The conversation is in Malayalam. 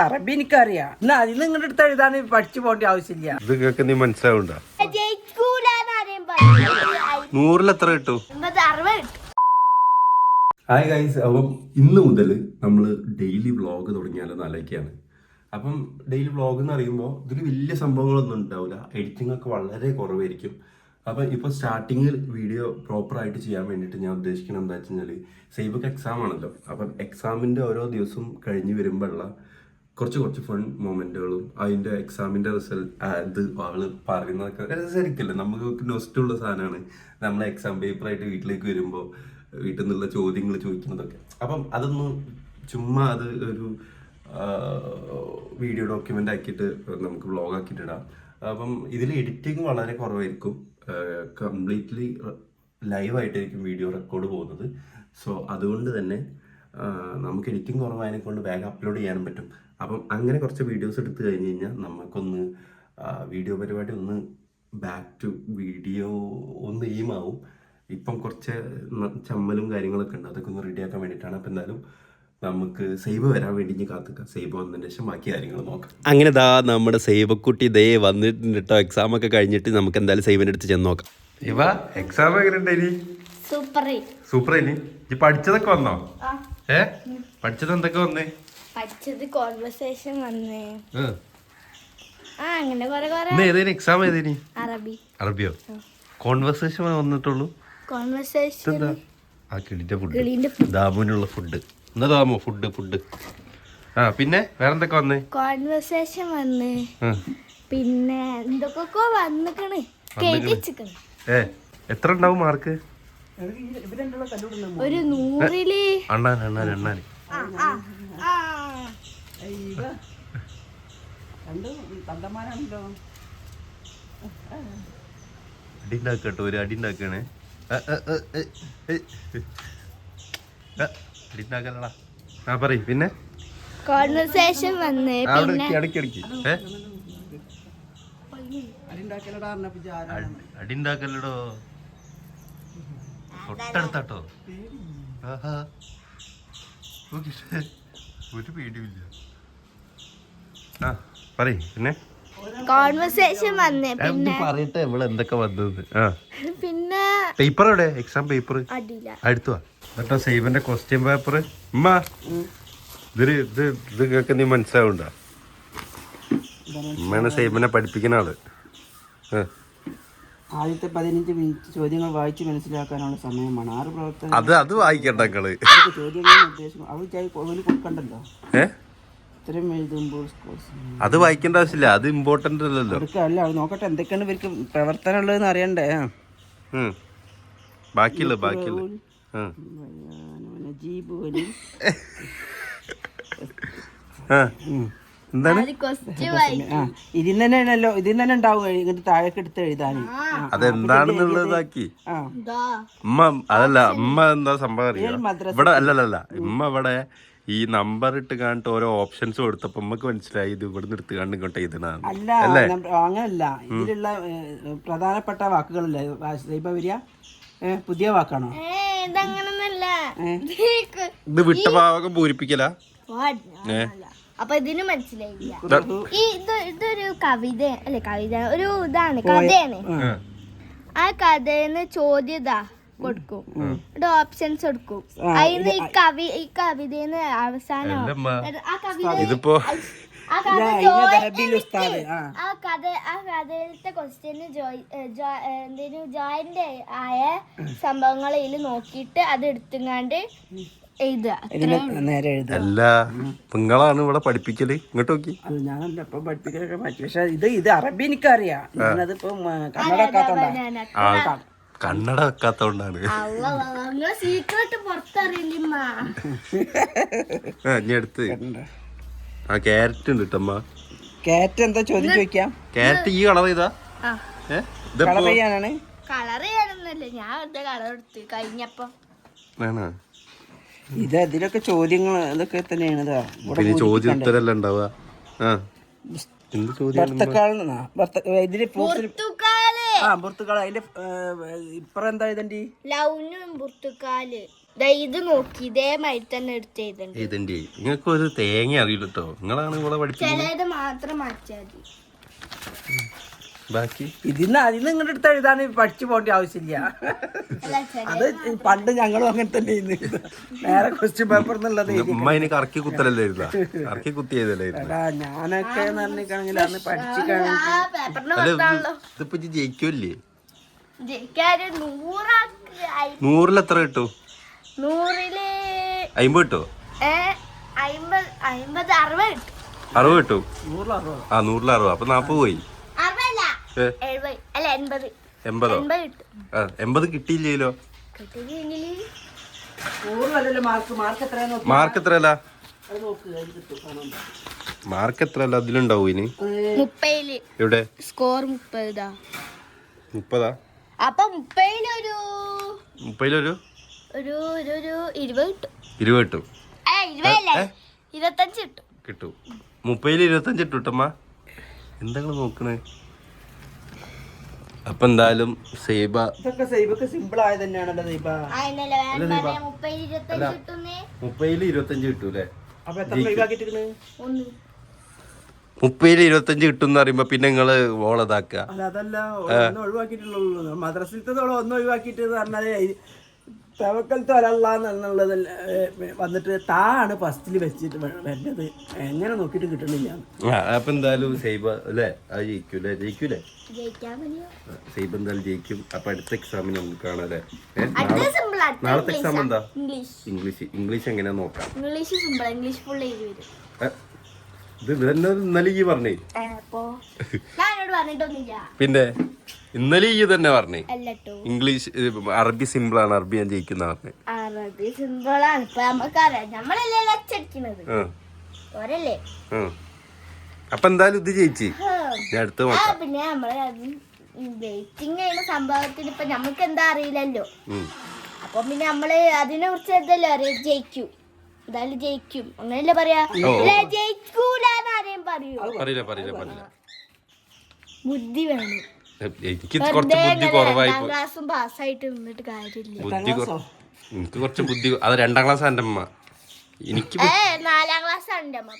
അറബി എനിക്കറിയാം. എന്നാ അതിൽ നിങ്ങളുടെ അടുത്ത് എഴുതാൻ പഠിച്ചു പോകേണ്ട ആവശ്യമില്ല. ഇത് കേൾക്ക നീ മനസ്സിലാവണ്ട. 100-ൽ എത്ര കിട്ടും? ഹായ് ഗൈസ്, അപ്പം ഇന്ന് മുതൽ നമ്മൾ ഡെയിലി വ്ളോഗ് തുടങ്ങിയാലെന്ന് ആലോചിക്കുകയാണ്. അപ്പം ഡെയിലി വ്ളോഗ് എന്ന് പറയുമ്പോൾ ഇതിൽ വലിയ സംഭവങ്ങളൊന്നും ഉണ്ടാവില്ല, എഡിറ്റിംഗ് ഒക്കെ വളരെ കുറവായിരിക്കും. അപ്പം ഇപ്പോൾ സ്റ്റാർട്ടിങ്ങിൽ വീഡിയോ പ്രോപ്പറായിട്ട് ചെയ്യാൻ വേണ്ടിയിട്ട് ഞാൻ ഉദ്ദേശിക്കുന്നത് എന്താ വെച്ച് കഴിഞ്ഞാൽ, സൈബക്ക് എക്സാം ആണല്ലോ. അപ്പം എക്സാമിൻ്റെ ഓരോ ദിവസവും കഴിഞ്ഞ് വരുമ്പോഴുള്ള കുറച്ച് ഫൺ മൊമെൻറ്റുകളും അതിൻ്റെ എക്സാമിൻ്റെ റിസൾട്ട് അത് ആള് പറയുന്നതൊക്കെ രസമായിരിക്കില്ല. നമുക്ക് നൊസ്റ്റുള്ള സാധനമാണ് നമ്മളെ എക്സാം പേപ്പറായിട്ട് വീട്ടിലേക്ക് വരുമ്പോൾ വീട്ടിൽ നിന്നുള്ള ചോദ്യങ്ങൾ ചോദിക്കുന്നതൊക്കെ. അപ്പം അതൊന്നും ചുമ്മാ അത് ഒരു വീഡിയോ ഡോക്യുമെൻ്റ് ആക്കിയിട്ട് നമുക്ക് വ്ളോഗ് ആക്കിയിട്ട് ഇടാം. അപ്പം ഇതിൽ എഡിറ്റിംഗ് വളരെ കുറവായിരിക്കും, കംപ്ലീറ്റ്ലി ലൈവായിട്ടായിരിക്കും വീഡിയോ റെക്കോർഡ് പോകുന്നത്. സോ അതുകൊണ്ട് തന്നെ നമുക്ക് എഡിറ്റിംഗ് കുറവായതിനെ കൊണ്ട് വേഗം അപ്ലോഡ് ചെയ്യാനും പറ്റും. അപ്പം അങ്ങനെ കുറച്ച് വീഡിയോസ് എടുത്തു കഴിഞ്ഞ് കഴിഞ്ഞാൽ നമുക്കൊന്ന് വീഡിയോ പരിപാടി ഒന്ന് ബാക്ക് ടു വീഡിയോ ഒന്ന് എയിമാവും. ഇപ്പം കുറച്ച് ചമ്മലും കാര്യങ്ങളൊക്കെ ഉണ്ട്, അതൊക്കെ ഒന്ന് റെഡിയാക്കാൻ വേണ്ടിയിട്ടാണ്. അപ്പം എന്തായാലും നമുക്ക് സൈബ് വരാൻ വേണ്ടി ഇനി കാത്തിക്കാം. സൈബ് വന്നതിന് ശേഷം ബാക്കി കാര്യങ്ങൾ നോക്കാം. അങ്ങനെ ദാ നമ്മുടെ സൈബക്കുട്ടി ദേ വന്നിട്ടുണ്ട് കേട്ടോ. എക്സാം ഒക്കെ കഴിഞ്ഞിട്ട് നമുക്ക് എന്തായാലും സൈബിൻ്റെ അടുത്ത് ചെന്ന് നോക്കാം. ഇവ എക്സാം എങ്ങനെ ഉണ്ടായി? സൂപ്പർ ഇനി ഈ പഠിച്ചതൊക്കെ വന്നോ? പഠിച്ചത് എന്തൊക്കെ വന്നേ? പഠിച്ചത് കോൺവെർസേഷൻ വന്നേ. അങ്ങനെ ഏതേലും എക്സാം ഏതേനി? അറബിയോ? കോൺവെർസേഷൻ വന്നിട്ടുള്ളൂ. കോൺവെർസേഷൻ ആ കിളിന്റെ ഫുഡ്, ദാമുനുള്ള ഫുഡ്. എന്നാ ദാമോ ഫുഡ്. പിന്നെ വേറെന്തൊക്കെ വന്നേ? കോൺവെർസേഷൻ വന്ന് പിന്നെ എന്തൊക്കെ വന്നിക്കണ്. എത്ര ഉണ്ടാവും മാർക്ക്? ഒരു 100-ല് എണ്ണാൻ അടിണ്ടാക്കട്ടോ, ഒരു അടിണ്ടാക്കണേ. അടിണ്ടാക്കല്ലടാ. പറയ്. പിന്നെ കോൺവെർസേഷൻ വന്ന് അടിണ്ടാക്കല്ലടോ, തൊട്ടടുത്താട്ടോ. ഒരു പേടിയില്ല. പറയ്. പിന്നെ കോൺവെർസേഷൻ വന്ന് പറയട്ടെ ഇവിടെ എന്തൊക്കെ വന്നത്. പിന്നെ പേപ്പർ എവിടെ? എക്സാം പേപ്പർ അടുത്തുവാ കേട്ടോ. സൈബിന്റെ ക്വസ്റ്റ്യൻ പേപ്പർ ഉമ്മ ഇത് കേൾക്ക നീ മനസ്സിലാവണ്ട. ഉമ്മയാണ് സൈബിനെ പഠിപ്പിക്കുന്ന ആള്. ആദ്യത്തെ 15 മിനിറ്റ് ചോദ്യങ്ങൾ വായിച്ച് മനസ്സിലാക്കാനുള്ള സമയമാണ്. 6 പ്രവർത്തനം അത് വായിക്കണ്ട നിങ്ങള്. ചോദ്യങ്ങൾ ഉദ്ദേശം അവന് കൊടുക്കണ്ടല്ലോ. ഇത്രയും എഴുതുമ്പോൾ അത് വായിക്കേണ്ട ആവശ്യമില്ല, അത് ഇമ്പോർട്ടന്റ് അല്ലല്ലോ. അല്ല, അത് നോക്കട്ടെ എന്തൊക്കെയാണ് ഇവർക്ക് പ്രവർത്തനം ഉള്ളതെന്ന് അറിയണ്ടേ. ബാക്കിയുള്ള എന്താണ് ഇതിൽ തന്നെയാണല്ലോ, ഇതിൽ തന്നെ ഉണ്ടാവും ഇങ്ങോട്ട് താഴേക്ക് എടുത്ത് എഴുതാൻ. അതെന്താണെന്നുള്ളതാക്കി ഉമ്മ അതല്ല. ഉമ്മ എന്താ സംഭവം അറിയാം ഇവിടെ? അല്ലല്ല, ഉമ്മ ഇവിടെ ഈ നമ്പർ ഇട്ട് കാണിട്ട് ഓരോ ഓപ്ഷൻസ് കൊടുത്തപ്പോ നമുക്ക് മനസ്സിലായി ഇത് ഇവിടുന്ന് എടുത്ത് കാണ്ട് ഇങ്ങോട്ട് എഴുതണ. അല്ല, അങ്ങനല്ല. ഇതിലുള്ള പ്രധാനപ്പെട്ട വാക്കുകളല്ലേ വരിക? പുതിയ വാക്കാണോ? ഇത് വിട്ട ഭാഗം പൂരിപ്പിക്കല. അപ്പൊ ഇതിന് മനസ്സിലായില്ല. ഇതൊരു കവിത അല്ലെ? ഒരു ഇതാണ്, കഥയാണ്. ആ കഥന്ന് ചോദ്യതാ കൊടുക്കും, ഓപ്ഷൻസ് കൊടുക്കും. അതിന് ഈ കവിതന്ന് അവസാനം ആ കഥയിലത്തെ ക്വസ്റ്റ്യന് ജോയിന്റ് ആയ സംഭവങ്ങളിൽ നോക്കിയിട്ട് അത് എടുത്തുങ്ങാണ്ട് അല്ല, നിങ്ങളാണ് ഇവിടെ പഠിപ്പിക്കല്. ഇങ്ങോട്ട് നോക്കി. ഞാനല്ല ഇപ്പൊ പഠിപ്പിക്കലൊക്കെ മാറ്റി. പക്ഷെ ഇത് അറബി എനിക്കറിയാം. ഞാനതിപ്പോ കന്നഡ വെക്കാത്തോണ്ടാണ്. കന്നഡ വെക്കാത്തോണ്ടാണ്. ഇനി അടുത്ത് ക്യാരറ്റ് ഉണ്ട് കേട്ടമ്മ. ക്യാരറ്റ് എന്താ ചോദ്യം ചോദിക്കാം? ക്യാരറ്റ് ഈ കളർ ചെയ്താ കളർ ചെയ്യാനാണ്? കളർ ചെയ്യാനൊന്നുമല്ല, ഞാൻ കളർ എടുത്ത് കഴിഞ്ഞപ്പോ. ഇത് ഇതിലൊക്കെ ചോദ്യങ്ങൾ ഇതൊക്കെ തന്നെയാണ്. ചോദ്യം ഉത്തരല്ല ഉണ്ടാവുക. പുറത്തുകാള് അതിന്റെ ഇപ്പറ എന്താ എഴുതണ്ടി? ലൗനും പുറത്തുകാല് ഇത് നോക്കി ഇതേമാതിരി തന്നെ എടുത്ത് ചെയ്തിട്ടുണ്ട്. ഇതിന്റെ നിങ്ങൾക്ക് ഒരു തേങ്ങ അറിയില്ല കേട്ടോ. നിങ്ങളാണ് ഇവിടെ പഠിപ്പിക്കുന്നത്. ചിലത് മാത്രം മാറ്റിയാൽ മതി. ബാക്കി അതിന്ന് ഇങ്ങോട്ട് എടുത്ത് എഴുതാൻ പഠിച്ചു പോകേണ്ട ആവശ്യമില്ല. അത് പണ്ട് ഞങ്ങളും അങ്ങനെ തന്നെ നേരെ ക്വസ്റ്റ്യൻ പേപ്പർ എന്നുള്ളത് ഉമ്മ അതിന് കറക്കി കുത്തലല്ലേ ഇരുന്ന കറക്കി കുത്തി ചെയ്തല്ലേ ഞാനൊക്കെ പറഞ്ഞിട്ടാണെങ്കിൽ അന്ന് ഇതിപ്പോ ജയിക്കൂല്ലേ? ജയിക്കാര് 100 എത്ര കിട്ടും? 100-ല് 50 കിട്ടോ? 50 60 കിട്ടും. 60 കിട്ടും. 100 ആ 100 അപ്പൊ 40 പോയി. 80 80 കിട്ടിയില്ലല്ലോ. മാർക്ക് എത്രയല്ല? മാർക്ക് എത്രയല്ല അതിലുണ്ടാവും ഇനി 30-ല്. എവിടെ സ്കോർ 30. 30 അപ്പൊ 30-ലൊരു 30-ലൊരു 20 കിട്ടും. 20 കിട്ടും. 25 കിട്ടും. കിട്ടും. 30-ല് 25 കിട്ടും. എന്താ നോക്കണേ? അപ്പൊ എന്തായാലും സൈബ സിമ്പിൾ ആയത് തന്നെയാണല്ലോ സൈബ. 30-ല് 25 കിട്ടൂലേ? അപ്പൊ എത്ര ഒഴിവാക്കിട്ടിരിക്കണ്? 30-ല് 25 കിട്ടും എന്ന് പറയുമ്പോ പിന്നെ നിങ്ങള് ഓളതാക്ക. അതല്ല ഒന്ന് ഒഴിവാക്കിയിട്ടുള്ളൂ. മദ്രസത്തോളം ഒന്ന് ഒഴിവാക്കിയിട്ട് പറഞ്ഞാല് തവക്കൽത്തു അലല്ലാന്നുള്ളത് വന്നിട്ട് ആണ് ഫസ്റ്റിൽ വെച്ചിട്ട് വരുന്നത്. എങ്ങനെ നോക്കിയിട്ട് കിട്ടണില്ല. അപ്പൊ എന്തായാലും സൈബ അല്ലേ അത് ജയിക്കൂലേ? സൈബ എന്തായാലും ജയിക്കും. അപ്പൊ അടുത്ത എക്സാമിന് നമുക്ക് കാണാല്ലേ? നാളത്തെ എക്സാം എന്താ? ഇംഗ്ലീഷ് എങ്ങനെയാ നോക്കാം. ഇത് ഇന്നലെ ഈ പറഞ്ഞേ. പിന്നെ ഇന്നലെ ഈ തന്നെ പറഞ്ഞേ ഇംഗ്ലീഷ് അറബി സിമ്പിൾ ആണ്. അറബി ഞാൻ ജയിക്കുന്ന പറഞ്ഞേ. അറബി സിമ്പിളാണ്. ഇപ്പൊ നമുക്കറിയാം. നമ്മളല്ലേ അച്ചടിക്കുന്നത്. അപ്പൊ എന്തായാലും ഇത് ജയിച്ച് ഞാൻ അടുത്ത് നോക്കാം. പിന്നെ നമ്മള് വെയിറ്റിംഗ് ചെയ്യുന്ന സംഭവത്തിന് ഇപ്പൊ നമുക്ക് എന്താ അറിയില്ലല്ലോ. അപ്പൊ പിന്നെ നമ്മള് അതിനെ കുറിച്ച് എന്തല്ലോ അറിയാം. ജയിക്കും, എന്തായാലും ജയിക്കും അങ്ങനെയല്ലേ പറയാ. ജയിക്കൂലെന്ന് ആരെയും പറയൂ. പറയില്ല. ബുദ്ധി വേണം. എനിക്ക് കുറച്ച് ബുദ്ധി കുറവായി. ക്ലാസ്സും പാസ്സായിട്ട് നിന്നിട്ട് കാര്യമില്ല. എനിക്ക് കുറച്ച് ബുദ്ധി. അത് 2ാം ക്ലാസ് എന്റെ അമ്മ. എനിക്ക് 4ാം ക്ലാസ് ഉണ്ട് അമ്മ.